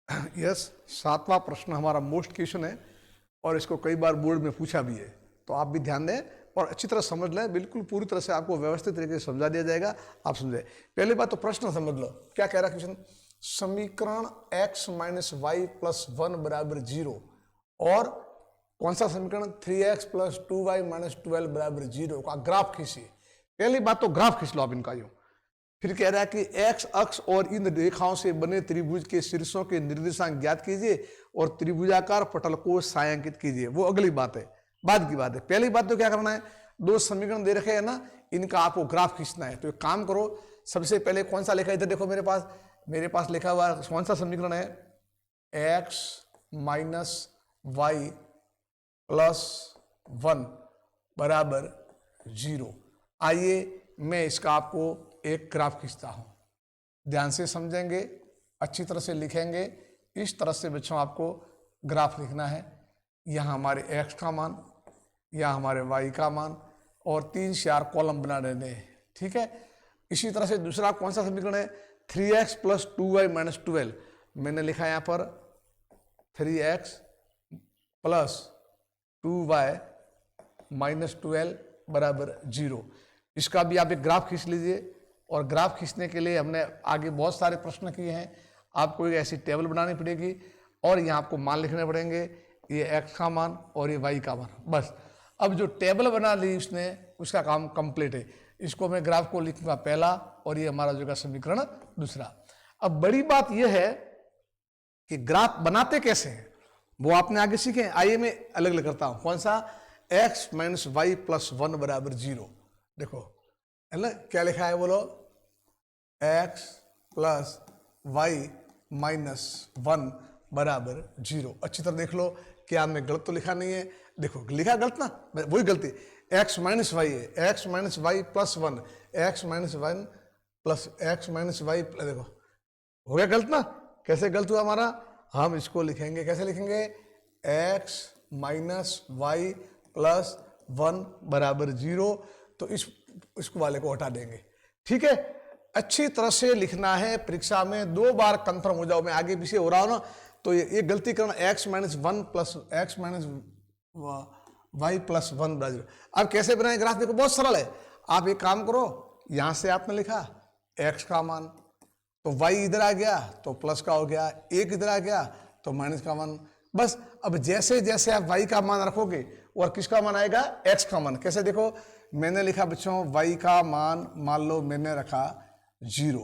Yes, 7वां प्रश्न हमारा most question है और इसको कई बार बोर्ड में पूछा भी है, तो आप भी ध्यान दें और अच्छी तरह समझ लें। बिल्कुल पूरी तरह से आपको व्यवस्थित तरीके से समझा दिया जाएगा, आप समझे। पहली बात तो प्रश्न समझ लो, क्या कह रहा है क्वेश्चन। समीकरण x माइनस वाई प्लस 1 बराबर 0 और कौन सा समीकरण 3x प्लस 2y माइनस 12 बराबर 0 का ग्राफ खींचिए। पहली बात तो ग्राफ खींच लो आप इनका। यूं फिर कह रहा है कि x अक्ष और इन रेखाओं से बने त्रिभुज के शीर्षों के निर्देशांक ज्ञात कीजिए और त्रिभुजाकार पटल को छायांकित कीजिए। वो अगली बात है, बाद की बात है। पहली बात तो क्या करना है, दो समीकरण दे रखे हैं ना, इनका आपको ग्राफ खींचना है। तो एक काम करो, सबसे पहले कौन सा लिखा है, इधर देखो मेरे पास लिखा हुआ कौन सा समीकरण है, x माइनस वाई प्लस 1 बराबर 0। आइए मैं इसका आपको एक ग्राफ खींचता हूं, ध्यान से समझेंगे, अच्छी तरह से लिखेंगे। इस तरह से बच्चों आपको ग्राफ लिखना है। यहाँ हमारे x का मान, यहाँ हमारे y का मान और 3-4 कॉलम बना देने हैं, ठीक है। इसी तरह से दूसरा कौन सा समीकरण है, 3x प्लस 2y माइनस 12। मैंने लिखा यहाँ पर 3x प्लस 2y माइनस 12 बराबर 0। इसका भी आप एक ग्राफ खींच लीजिए। और ग्राफ खींचने के लिए हमने आगे बहुत सारे प्रश्न किए हैं। आपको एक ऐसी टेबल बनानी पड़ेगी और यहाँ आपको मान लिखने पड़ेंगे, ये x का मान और ये y का मान। बस अब जो टेबल बना ली उसने, उसका काम कंप्लीट है। इसको मैं ग्राफ को लिखूंगा पहला और ये हमारा जो समीकरण दूसरा। अब बड़ी बात यह है कि ग्राफ बनाते कैसे हैं, वो आपने आगे सीखे। आइए मैं अलग अलग करता हूं। कौन सा, x माइनस वाई प्लस 1 बराबर 0। देखो है ना, क्या लिखा है बोलो, x प्लस वाई माइनस 1 बराबर 0। अच्छी तरह देख लो, क्या हमने गलत तो लिखा नहीं है। देखो लिखा गलत ना, वही गलती, x माइनस वाई है, x minus y plus 1, x minus 1 plus x minus y, देखो हो गया गलत ना। कैसे गलत हुआ हमारा, हम इसको लिखेंगे, कैसे लिखेंगे, x माइनस वाई प्लस 1 बराबर 0। तो इसको वाले को हटा देंगे, ठीक है। अच्छी तरह से लिखना है, परीक्षा में 2 बार कंफर्म हो जाओ। मैं आगे पीछे हो रहा हूं ना, तो ये गलती करना, x minus 1 plus x minus y plus 1 बराबर 0। अब कैसे बनाए ग्राफ, देखो बहुत सरल है। आप एक काम करो, यहां से आपने लिखा x का मान, तो y इधर आ गया तो प्लस का हो गया, 1 इधर आ गया तो माइनस का मान। बस अब जैसे जैसे आप y का मान रखोगे और किसका मान आएगा, x का मान। कैसे, देखो मैंने लिखा बच्चों y का मान, मान लो मैंने रखा 0,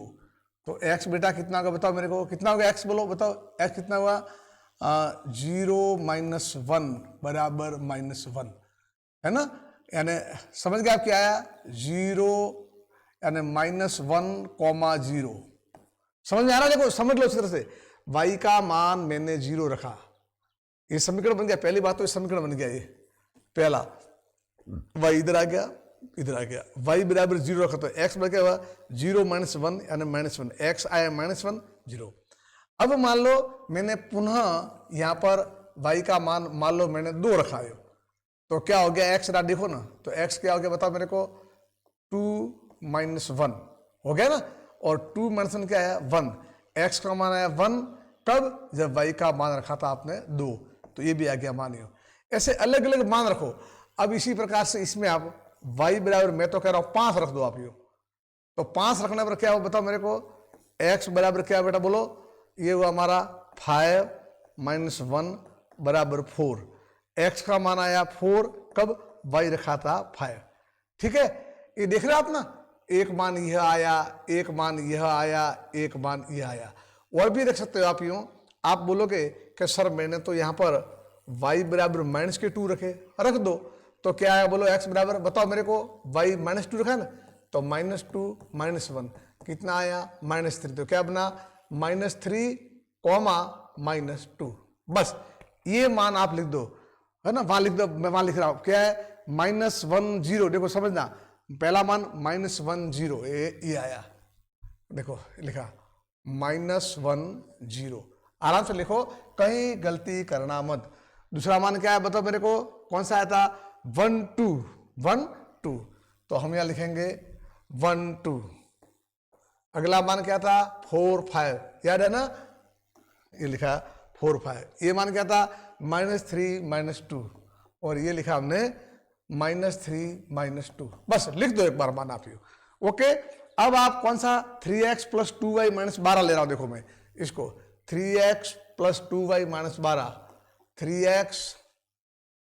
तो x बेटा कितना होगा बताओ मेरे को, कितना होगा x, बोलो बताओ x कितना हुआ, 0 माइनस 1 बराबर माइनस 1, है ना। यानी समझ गए आप क्या आया, 0 यानी माइनस 1,0। समझ में आ रहा है, देखो समझ लो अच्छी तरह से। y का मान मैंने 0 रखा, ये समीकरण बन गया। पहली बात तो ये समीकरण बन गया, ये पहला। y इधर आ गया, इधर आ गया, y बराबर 0 रखा तो x बन गया 0 माइनस 1 यानी माइनस 1, x आया माइनस 1 0। अब मान लो मैंने पुनः यहां पर y का मान लो मैंने 2 रखा है, तो क्या हो गया x, देखो ना, तो x क्या हो गया बताओ मेरे को, 2 माइनस 1 हो गया ना। और 2 माइनस 1 क्या है, 1। x का मान आया 1 कब, जब y का मान रखा था आपने 2, तो ये भी आ गया मानियो। ऐसे अलग अलग मान रखो। अब इसी प्रकार से इसमें आप y बराबर, मैं तो कह रहा हूं 5 रख दो आप, यो तो 5 रखने पर क्या हो बताओ मेरे को, x बराबर क्या बेटा बोलो, ये हुआ हमारा 5 माइनस 1 बराबर 4। x का मान आया 4 कब, y रखा था 5, ठीक है। ये देख रहे हो आप ना, एक मान यह आया, एक मान यह आया, एक मान यह आया। और भी रख सकते हो आप यूं, आप बोलोगे कि सर मैंने तो यहां पर y बराबर माइनस के 2 रखे, रख दो, तो क्या आया बोलो, x बराबर बताओ मेरे को, y माइनस 2 रखा है ना, तो माइनस 2 माइनस 1 कितना आया, माइनस 3। तो क्या बना, माइनस 3 कॉमा माइनस 2। बस ये मान आप लिख दो, है ना, वहां लिख दो, मैं वहां लिख रहा हूं, क्या है, माइनस 1 0। देखो समझना, पहला मान माइनस 1 0, ये आया, देखो लिखा माइनस 1 0। आराम से लिखो, कहीं गलती करना मत। दूसरा मान क्या है बताओ मेरे को, कौन सा आया था, 1 2 1 2, तो हम यहां लिखेंगे 1 2। अगला मान क्या था, 4 5, याद है ना, ये लिखा 4 5, ये मान क्या था -3 -2, और ये लिखा हमने -3 -2। बस लिख दो एक बार मान आप ये। ओके, अब आप कौन सा 3x + 2y - 12 ले रहा हूं, देखो मैं इसको 3x + 2y - 12, 3x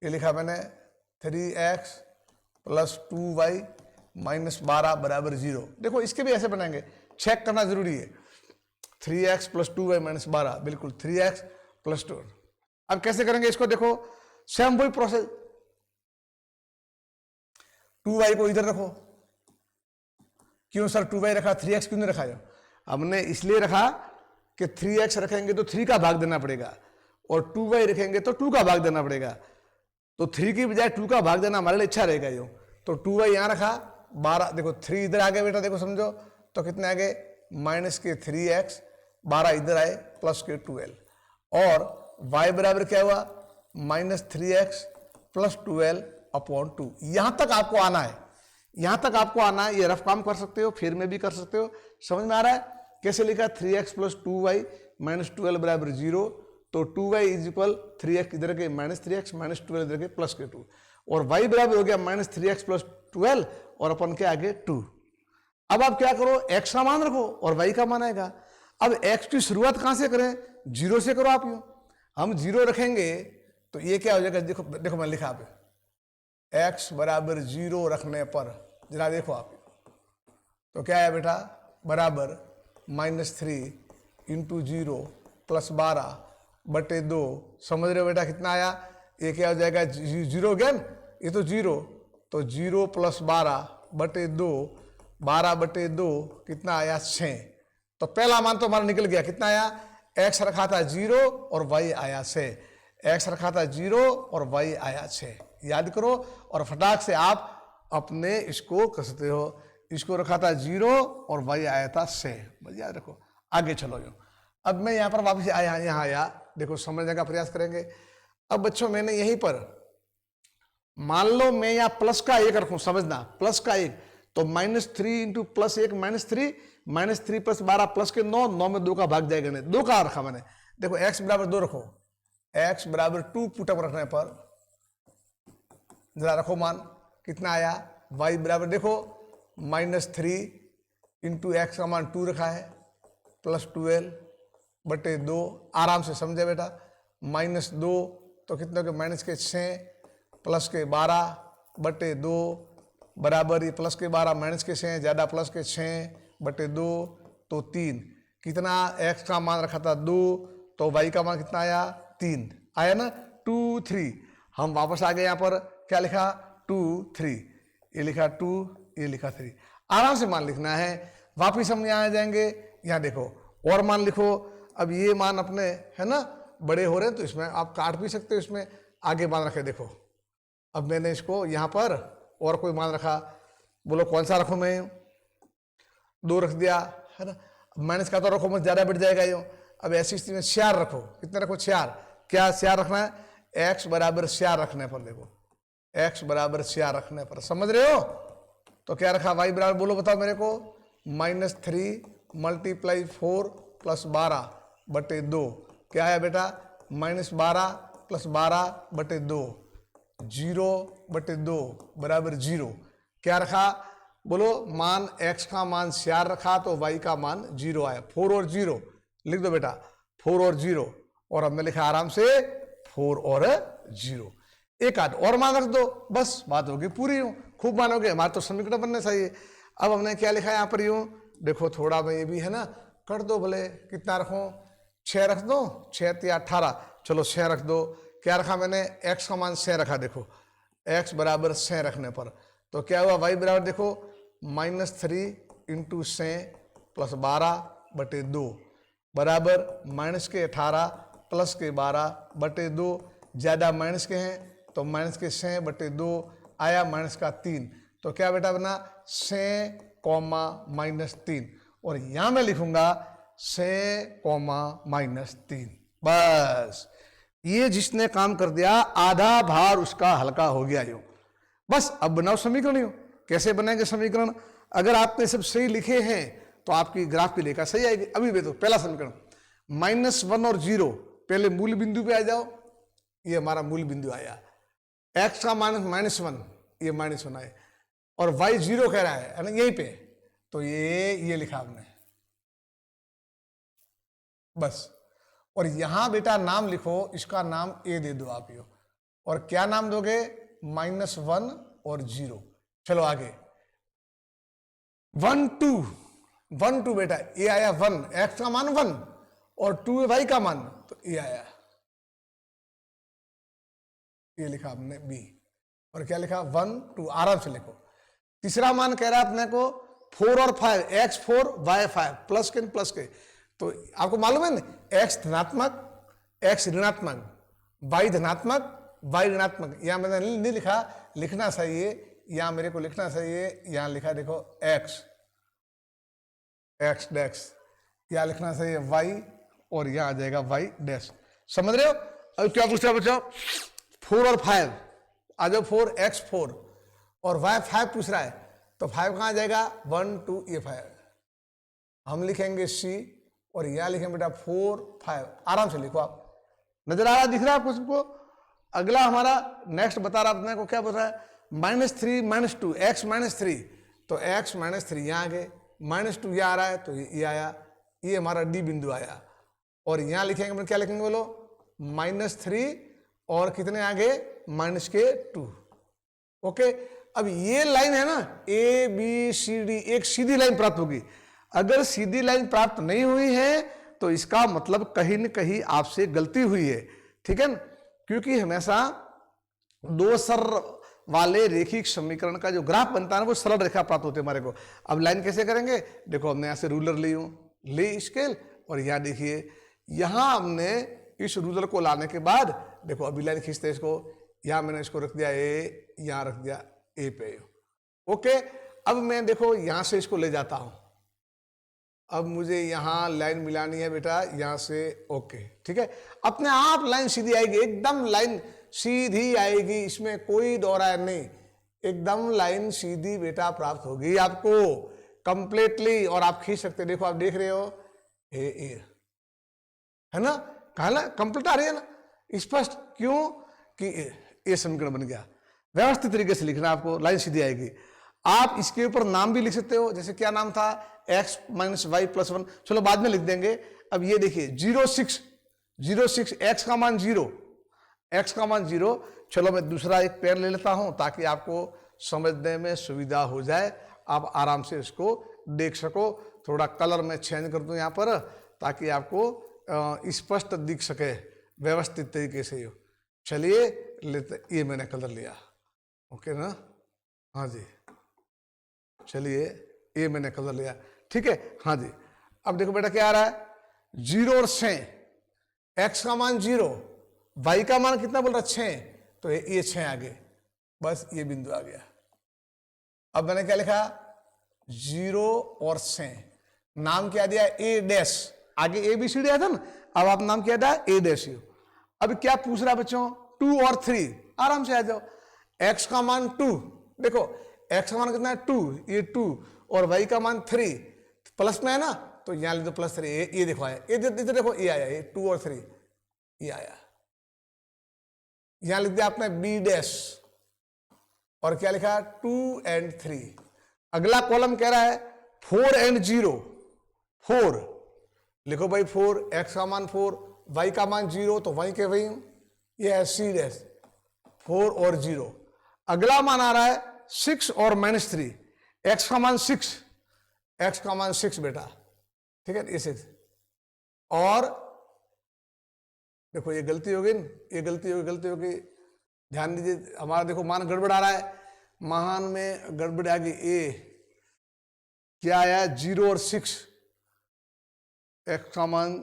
ये लिखा मैंने 3x + 2y - 12 = 0। देखो इसके भी ऐसे बनाएंगे, चेक करना जरूरी है। 3x + 2y - 12, बिल्कुल 3x + 2। अब कैसे करेंगे इसको, देखो सेम वही प्रोसेस, 2y को इधर रखो। क्यों सर 2y रखा, 3x क्यों नहीं रखा? हमने इसलिए रखा कि 3x रखेंगे तो 3 का भाग देना पड़ेगा, और 2y रखेंगे तो 2 का भाग देना पड़ेगा। तो 3 की बजाय 2 का भाग देना हमारे लिए अच्छा रहेगा। यूं तो 2y यहां रखा, 12, देखो 3 इधर आ गए बेटा, देखो समझो, तो कितने आ गए -3x, 12 इधर आए +12, और y बराबर क्या हुआ -3x + 12/2। यहां तक आपको आना है, यहां तक आपको आना है। ये रफ काम कर सकते हो, फिर में भी कर सकते हो। समझ में आ रहा है कैसे लिखा? 3x + 2y - 12 = 0, तो 2y = 3x इधर के -3x, -12 इधर के +2, और y बराबर हो गया -3x + 12, और अपन के आगे 2। अब आप क्या करो, x का मान रखो और y का मान आएगा। अब x की शुरुआत कहां से करें? 0 से करो आप। यूं हम 0 रखेंगे तो ये क्या हो जाएगा, देखो देखो मैं लिखा आप x = 0 रखने पर, जरा देखो आप, तो क्या है बेटा, बराबर -3 × 0 + 12/2। समझ रहे हो बेटा कितना आया? ये क्या हो जाएगा, 0 अगेन, ये तो 0, तो 0 + 12/2, 12/2 कितना आया 6। तो पहला मान तो हमारा निकल गया, कितना आया? x रखा था 0 और y आया 6, x रखा था 0 और y आया 6। याद करो, और फटाक से आप अपने इसको कर सकते हो। इसको रखा था 0 और y आया था 6, बस याद रखो। आगे चलो यूं, अब मैं यहाँ पर वापस आया, यहाँ आया, देखो समझने का प्रयास करेंगे। अब बच्चों मैंने यहीं पर, मान लो मैं यहाँ प्लस का 1 रखूं, समझना प्लस का 1, तो -3 × +1 -3, -3 + 12 + के 9, 9 में 2 का भाग जाएगा नहीं, 2 का रखा मैंने। देखो x = 2 रखो, x = 2 पुटअप रखने पर जरा रखो मान, कितना आया? y बराबर देखो -3 × x का मान 2 रखा है, +12/2, आराम से समझे बेटा। -2 तो कितने के -6 + 12/2 बराबर, ये +12 -6 ज़्यादा +6/2, तो 3। कितना x का मान रखा था 2, तो y का मान कितना आया? 3 आया ना, 2 3। हम वापस आ गए यहाँ पर, क्या लिखा? 2 3, ये लिखा 2, ये लिखा 3। आराम से मान लिखना है। वापिस हम यहाँ आ जाएंगे, यहाँ देखो और मान लिखो। अब ये मान अपने है ना बड़े हो रहे हैं, तो इसमें आप काट भी सकते हो, इसमें आगे मान रखे। देखो अब मैंने इसको यहाँ पर और कोई मान रखा, बोलो कौन सा रखो? मैं 2 रख दिया, है ना। माइनस का तो रखो मत, ज़्यादा बढ़ जाएगा यूँ। अब ऐसी स्थिति में 4 रखो, कितने रखो? 4। क्या 4 रखना है? x = 4 रखने पर, देखो x = 4 रखने पर, समझ रहे हो? तो क्या रखा? y बराबर, बोलो बताओ मेरे को, -3 × 4 + 12/2, क्या है बेटा? -12 + 12/2, 0/2 बराबर 0। क्या रखा? बोलो मान, x का मान 4 रखा तो y का मान 0 आया। 4 और 0 लिख दो बेटा, 4 और 0, और हमने लिखा आराम से 4 और 0। एक आध और मान रख दो, बस बात होगी पूरी। यूं खूब मानोगे, हमारे तो समीकरण बनने चाहिए। अब हमने क्या लिखा है यहाँ पर? यूं देखो थोड़ा मैं ये भी है ना कर दो, भले कितना रखो? 6 रख दो, 6 × 18, चलो 6 रख दो। क्या रखा मैंने? x का मान 6 रखा, देखो x = 6 रखने पर, तो क्या हुआ? y बराबर देखो -3 × 6 + 12/2 बराबर -18 + 12/2, ज़्यादा माइनस के हैं तो -6/2 आया, -3, तो क्या बेटा बना? 6, -3, और यहाँ मैं लिखूंगा 6, -3। बस ये जिसने काम कर दिया, आधा भार उसका हल्का हो गया। यूं बस अब बनाओ समीकरण। यूं कैसे बनाएंगे समीकरण? अगर आपने सब सही लिखे हैं तो आपकी ग्राफ की रेखा सही आएगी। अभी देखो पहला समीकरण, -1 और 0, पहले मूल बिंदु पे आ जाओ, ये हमारा मूल बिंदु आया। x का मान -1, ये -1 आए, और y 0 कह रहा है ना यहीं पे, तो ये लिखा हमने बस। और यहां बेटा नाम लिखो, इसका नाम a दे दो आप यो, और क्या नाम दोगे, -1 और 0। चलो आगे 1 2 बेटा, ये आया 1, x का मान 1 और 2 y का मान, तो ये आया, ये लिखा हमने b। और क्या लिखा 1 2, आराम से लिखो। तीसरा मान कह रहा है अपने को 4 और 5, x 4 y 5, प्लस के प्लस के, तो आपको मालूम है ना, x धनात्मक x ऋणात्मक, y धनात्मक y ऋणात्मक। यहां मैंने नहीं लिखा, लिखना चाहिए, यहां मेरे को लिखना चाहिए, यहां लिखा देखो x डैश, यहां लिखना चाहिए y, और यहां आ जाएगा y डैश। समझ रहे हो? अब क्या पूछ रहा बच्चों, 4 और 5 आ जाओ, 4 x 4 और y 5 पूछ रहा है, तो 5 कहां जाएगा, 1 2, ये 5 हम लिखेंगे c, और यहां लिखेंगे बेटा 4 5। आराम से लिखो, आप नजर आ रहा, दिख रहा है आपको सबको? अगला हमारा नेक्स्ट बता रहा अपने को, क्या बता रहा है, -3 -2, x -3, तो x -3 यहां आ गए, -2 यहां आ रहा है, तो ये आया, ये हमारा डी बिंदु आया। और यहां लिखेंगे, क्या लिखेंगे बोलो, -3 और कितने आगे, -2। ओके, अब ये लाइन है ना ए बी सी डी, एक सीधी लाइन प्राप्त होगी। अगर सीधी लाइन प्राप्त नहीं हुई है तो इसका मतलब कहीं न कहीं आपसे गलती हुई है, ठीक है ना? क्योंकि हमेशा दो सर वाले रेखिक समीकरण का जो ग्राफ बनता है ना, वो सरल रेखा प्राप्त होती है हमारे को। अब लाइन कैसे करेंगे, देखो हमने यहां से रूलर ली स्केल, और यहां देखिए, यहां हमने इस रूलर को लाने के बाद देखो अभी लाइन खींचते हैं इसको, यहां मैंने इसको रख दिया ए, यहां रख दिया ए पे। ओके, अब मैं देखो यहां से इसको ले जाता हूं, अब मुझे यहां लाइन मिलानी है बेटा, यहां से, ओके ठीक है, अपने आप लाइन सीधी आएगी, एकदम लाइन सीधी आएगी, इसमें कोई दोहराया नहीं, एकदम लाइन सीधी बेटा प्राप्त होगी आपको कंप्लीटली। और आप खींच सकते, देखो आप देख रहे हो ए है ना, कहा ना कंप्लीट आ रही है ना, स्पष्ट, क्यों कि ये समीकरण बन गया। व्यवस्थित तरीके से लिखना, आपको लाइन सीधी आएगी। आप इसके ऊपर नाम भी लिख सकते हो, जैसे क्या नाम था, x - y + 1, चलो बाद में लिख देंगे। अब ये देखिए 0 6 x का मान 0, चलो मैं दूसरा एक पेन ले लेता हूं ताकि आपको समझने में सुविधा हो जाए, आप आराम से इसको देख सको। थोड़ा कलर में चेंज कर दूं यहाँ पर ताकि आपको स्पष्ट दिख सके व्यवस्थित तरीके से। चलिए लेते, ये मैंने कलर लिया, ओके ना, हाँ जी, चलिए ये मैंने कलर लिया, ठीक है, हाँ जी। अब देखो बेटा क्या आ रहा है, 0 और 6, x का मान 0, y का मान कितना बोल रहा 6, तो ये 6 आ गए, बस ये बिंदु आ गया। अब मैंने क्या लिखा, 0 और 6, नाम क्या दिया, ए डैश, आगे ए बी सी डी आया था ना, अब आप नाम क्या दिया, ए डैश। अब क्या पूछ रहा है बच्चों, 2 और 3, आराम से आ जाओ, x का मान 2, देखो x का मान कितना है 2, ये 2, और y का मान 3, प्लस में है ना, तो यहां ले दो +3, ये देखो आया, इधर देखो ये आया, ये 2 और 3 ये आया, यहां लिख दिया आपने b डैश, और क्या लिखा 2 और 3। अगला कॉलम कह रहा है 4 और 0, 4 लिखो भाई, 4, x का मान 4, y का मान 0, तो वही के वही, ये है c डैश, 4 और 0। अगला मान आ रहा है 6 और -3, x का मान 6 बेटा, ठीक है, ये 6, और देखो ये गलती होगी, ये गलती होगी, ध्यान दीजिए, हमारा देखो मान गड़बड़ आ रहा है, मान में गड़बड़ आ गई, ए क्या आया 0 और 6, x का मान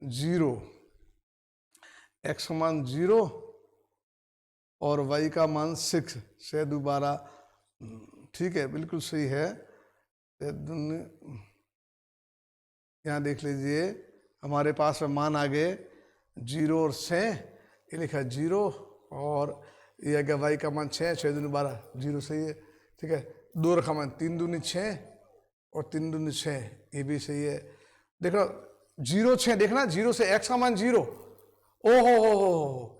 0, x का मान 0 और y का मान 6 से दोबारा, ठीक है, बिल्कुल सही है। यहाँ देख लीजिए हमारे पास में मान आ गए 0 और 6, ये लिखा 0, और ये आ गया y का मान 6, 6 दूनी 12, 0 सही है, ठीक है। 2 रखा मान 3 दूनी 6 और 3 दूनी 6, ये भी सही है। देखो 0 6 देखना, 0 से x का मान 0, ओहो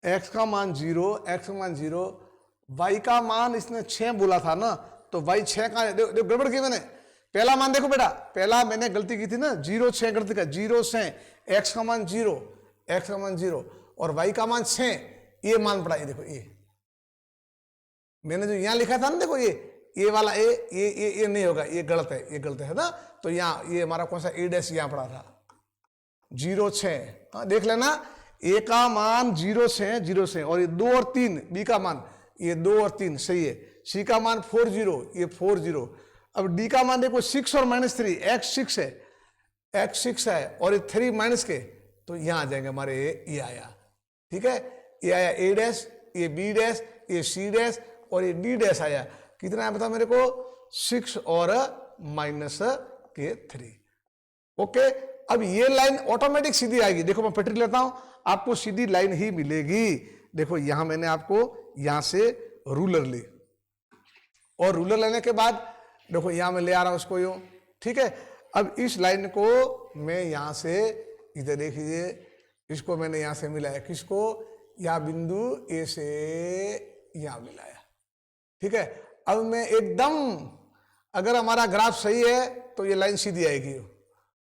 x का मान 0, x का मान 0, y का मान इसने 6 बोला था ना, तो y 6 का देखो गड़बड़ की मैंने, पहला मान देखो बेटा, पहला मैंने गलती की थी ना, 0 6 गलती का, 0 से x का मान 0, x का मान 0 और y का मान 6, ये मान पड़ा, ये देखो ये मैंने जो यहां लिखा था ना, देखो ये वाला ये नहीं होगा, ये गलत है, ये गलत है ना, तो यहाँ ये हमारा कौन सा a डैश यहां पड़ा था 0 6, हाँ देख लेना, a का मान 0 से और ये 2 और 3, b का मान ये 2 और 3 सही है, c का मान 4 0, ये 4 0, अब d का मान देखो 6 और -3, x 6 है, x 6 है और ये 3 माइनस के, तो यहां आ जाएंगे हमारे ये आया, ठीक है, ये आया a डैश, ये b डैश, ये c डैश और ये d डैश आया, कितना है बता मेरे को 6 और -3, ओके। अब ये लाइन ऑटोमेटिक सीधी आएगी, देखो मैं पटरी लेता हूं, आपको सीधी लाइन ही मिलेगी, देखो यहां मैंने आपको यहां से रूलर ली और रूलर लेने के बाद देखो यहां मैं ले आ रहा हूं उसको यूं, ठीक है। अब इस लाइन को मैं यहां से इधर देखिए, इसको मैंने यहां से मिलाया, किसको, या बिंदु ए से यहां मिलाया, ठीक है। अब मैं एकदम, अगर हमारा ग्राफ सही है तो ये लाइन सीधी आएगी,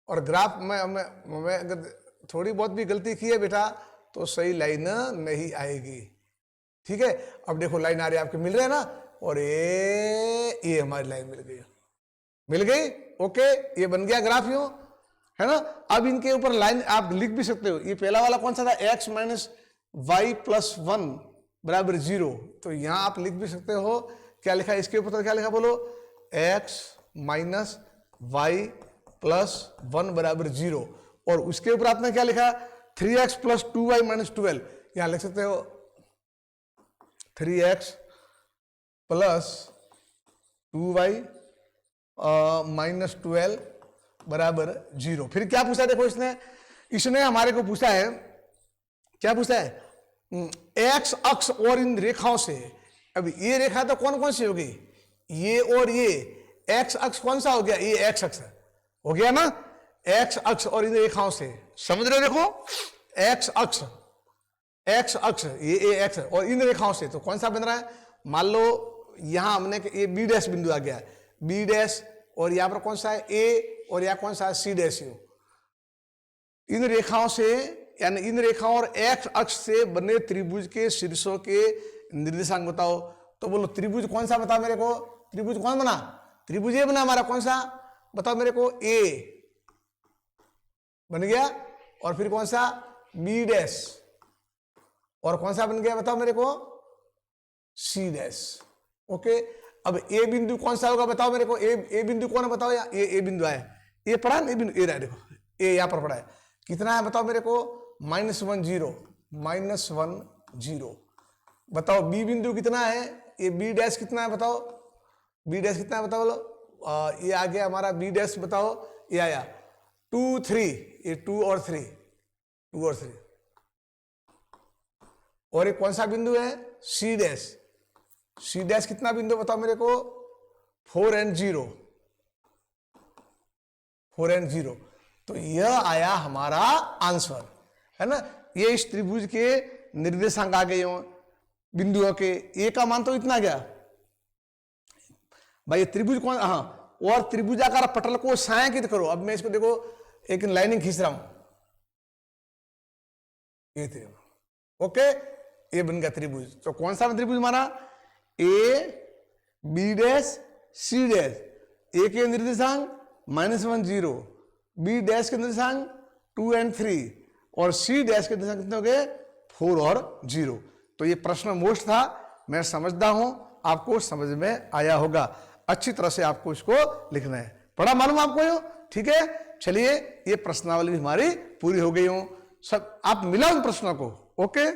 और ग्राफ में अगर थोड़ी बहुत भी गलती की है बेटा तो सही लाइन नहीं आएगी, ठीक है। अब देखो लाइन आ रही है आपके, मिल रहे हैं ना, और ये हमारी लाइन मिल गई, ओके, ये बन गया ग्राफ यूं, है ना। अब इनके ऊपर लाइन आप लिख भी सकते हो, ये पहला वाला कौन सा था, x - y + 1 = 0, तो यहां आप लिख भी सकते हो, क्या लिखा इसके ऊपर, क्या लिखा बोलो, x - y + 1 = 0, और उसके ऊपर आपने क्या लिखा, 3x + 2y - 12, यहां लिख सकते हो 3x + 2y - 12 = 0। फिर क्या पूछा, देखो इसने हमारे को पूछा है, क्या पूछा है, x अक्ष और इन रेखाओं से, अब ये रेखा तो कौन कौन सी होगी, ये और ये, x अक्ष कौन सा हो गया, ये x अक्ष हो गया ना, x अक्ष और इन रेखाओं से, समझ रहे हो, देखो x अक्ष ये x और इन रेखाओं से, तो कौन सा बन रहा है, मान लो यहां हमने ये b डैश बिंदु आ गया, b डैश, और यहां पर कौन सा है a, और यहां कौन सा है c डैश, इन रेखाओं से, यानी इन रेखाओं और x अक्ष से बने त्रिभुज के शीर्षों के निर्देशांक बताओ, तो बोलो त्रिभुज कौन सा बताओ मेरे को, त्रिभुज कौन बना, त्रिभुज ये बना हमारा, कौन सा बताओ मेरे को, a बन गया, और फिर कौन सा b डैश, और कौन सा बन गया बताओ मेरे को, c डैश, ओके। अब a बिंदु कौन सा होगा बताओ मेरे को, a बिंदु कौन है बताओ, या a बिंदु है, ये पढ़ा ना, बिंदु ए रहा है, देखो a यहां पर पड़ा है, कितना है बताओ मेरे को, -1 0 बताओ। b बिंदु कितना है, ये b डैश कितना है बताओ, b डैश कितना है बताओ, ये आ गया हमारा b डैश, बताओ ये आया 2 3, ये 2 और 3, और ये कौन सा बिंदु है, c डैश कितना बिंदु बताओ मेरे को, 4 and 0, तो यह आया हमारा आंसर, है ना। ये इस त्रिभुज के निर्देशांक आ गए हो बिंदुओं के, ए का मान तो इतना गया भाई, ये त्रिभुज कौन, हाँ, और त्रिभुजाकार पटल को छायांकित करो। अब मैं इसको देखो एक लाइनिंग खींच रहा हूं, ये त्रिभुज, ओके, ये बन गया त्रिभुज, तो कौन सा त्रिभुज हमारा, a b dash c dash, a के निर्देशांक -1 0, b डैश के निर्देशांक 2 and 3, और c डैश के निर्देशांक कितने हो गए, 4 और 0। तो ये प्रश्न मोस्ट था, मैं समझता हूं आपको समझ में आया होगा, अच्छी तरह से आपको इसको लिखना है, पढ़ा मालूम आपको यो, ठीक है। चलिए ये प्रश्नावली हमारी पूरी हो गई हो, सब आप मिलाओ इन प्रश्नों को, ओके।